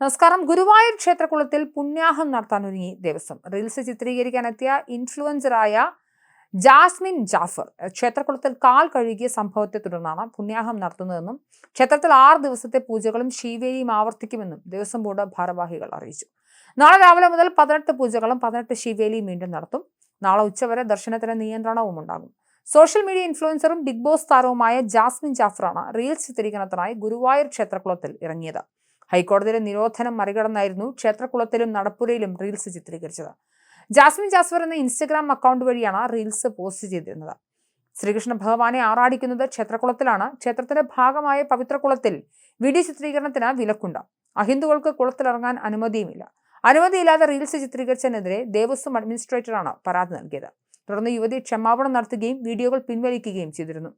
നമസ്കാരം. Guruvayur ക്ഷേത്രകുളത്തിൽ പുണ്യാഹം നടത്താനൊരുങ്ങി Devaswom. Reels ചിത്രീകരിക്കാനെത്തിയ ഇൻഫ്ലുവൻസറായ Jasmine Jafar ക്ഷേത്രകുളത്തിൽ കാൽ കഴുകിയ സംഭവത്തെ തുടർന്നാണ് പുണ്യാഹം നടത്തുന്നതെന്നും ക്ഷേത്രത്തിൽ 6 ദിവസത്തെ പൂജകളും ശീവേലിയും ആവർത്തിക്കുമെന്നും ദേവസ്വം ബോർഡ് ഭാരവാഹികൾ അറിയിച്ചു. നാളെ രാവിലെ മുതൽ 18 പൂജകളും 18 ശീവേലിയും വീണ്ടും നടത്തും. നാളെ ഉച്ചവരെ ദർശനത്തിന് നിയന്ത്രണവും ഉണ്ടാകും. സോഷ്യൽ മീഡിയ ഇൻഫ്ലുവൻസറും ബിഗ് ബോസ് താരവുമായ ജാസ്മിൻ ജാഫറാണ് റീൽസ് ചിത്രീകരണത്തിനായി ഗുരുവായൂർ ക്ഷേത്രകുളത്തിൽ ഇറങ്ങിയത്. ഹൈക്കോടതിയുടെ നിരോധനം മറികടന്നായിരുന്നു ക്ഷേത്രകുളത്തിലും നടപ്പുരയിലും റീൽസ് ചിത്രീകരിച്ചത്. ജാസ്മിൻ ജാസ്വർ എന്ന ഇൻസ്റ്റഗ്രാം അക്കൗണ്ട് വഴിയാണ് റീൽസ് പോസ്റ്റ് ചെയ്തിരുന്നത്. ശ്രീകൃഷ്ണ ഭഗവാനെ ആറാടിക്കുന്നത് ക്ഷേത്രകുളത്തിലാണ്. ക്ഷേത്രത്തിന്റെ ഭാഗമായ പവിത്രകുളത്തിൽ വീഡിയോ ചിത്രീകരണത്തിന് വിലക്കുണ്ട്. അഹിന്ദുക്കൾക്ക് കുളത്തിലിറങ്ങാൻ അനുമതിയുമില്ല. അനുമതിയില്ലാതെ റീൽസ് ചിത്രീകരിച്ചതിനെതിരെ ദേവസ്വം അഡ്മിനിസ്ട്രേറ്ററാണ് പരാതി നൽകിയത്. തുടർന്ന് യുവതി ക്ഷമാപണം നടത്തുകയും വീഡിയോകൾ പിൻവലിക്കുകയും ചെയ്തിരുന്നു.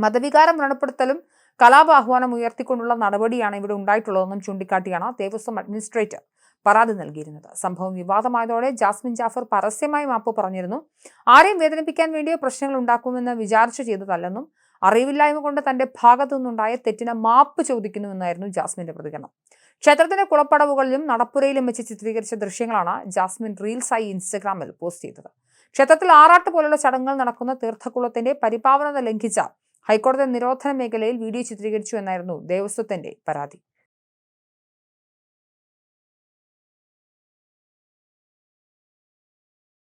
മതവികാരം വ്രണപ്പെടുത്തലും കലാപാഹ്വാനം ഉയർത്തിക്കൊണ്ടുള്ള നടപടിയാണ് ഇവിടെ ഉണ്ടായിട്ടുള്ളതെന്നും ചൂണ്ടിക്കാട്ടിയാണ് ദേവസ്വം അഡ്മിനിസ്ട്രേറ്റർ പരാതി നൽകിയിരുന്നത്. സംഭവം വിവാദമായതോടെ ജാസ്മിൻ ജാഫർ പരസ്യമായി മാപ്പ് പറഞ്ഞിരുന്നു. ആരെയും വേദനിപ്പിക്കാൻ വേണ്ടിയോ പ്രശ്നങ്ങൾ ഉണ്ടാക്കുമെന്ന് വിചാരിച്ചു ചെയ്തതല്ലെന്നും അറിവില്ലായ്മ കൊണ്ട് തന്റെ ഭാഗത്തു നിന്നുണ്ടായ തെറ്റിന് മാപ്പ് ചോദിക്കുന്നുവെന്നായിരുന്നു ജാസ്മിന്റെ പ്രതികരണം. ക്ഷേത്രത്തിന്റെ കുളപ്പടവുകളിലും നടപ്പുരയിലും വെച്ച് ചിത്രീകരിച്ച ദൃശ്യങ്ങളാണ് ജാസ്മിൻ റീൽസായി ഇൻസ്റ്റഗ്രാമിൽ പോസ്റ്റ് ചെയ്തത്. ക്ഷേത്രത്തിൽ ആറാട്ട് പോലുള്ള ചടങ്ങുകൾ നടക്കുന്ന തീർത്ഥക്കുളത്തിന്റെ പരിപാവനത ലംഘിച്ച ഹൈക്കോടതി നിരോധന മേഖലയിൽ വീഡിയോ ചിത്രീകരിച്ചു എന്നായിരുന്നു ദേവസ്വത്തിന്റെ പരാതി.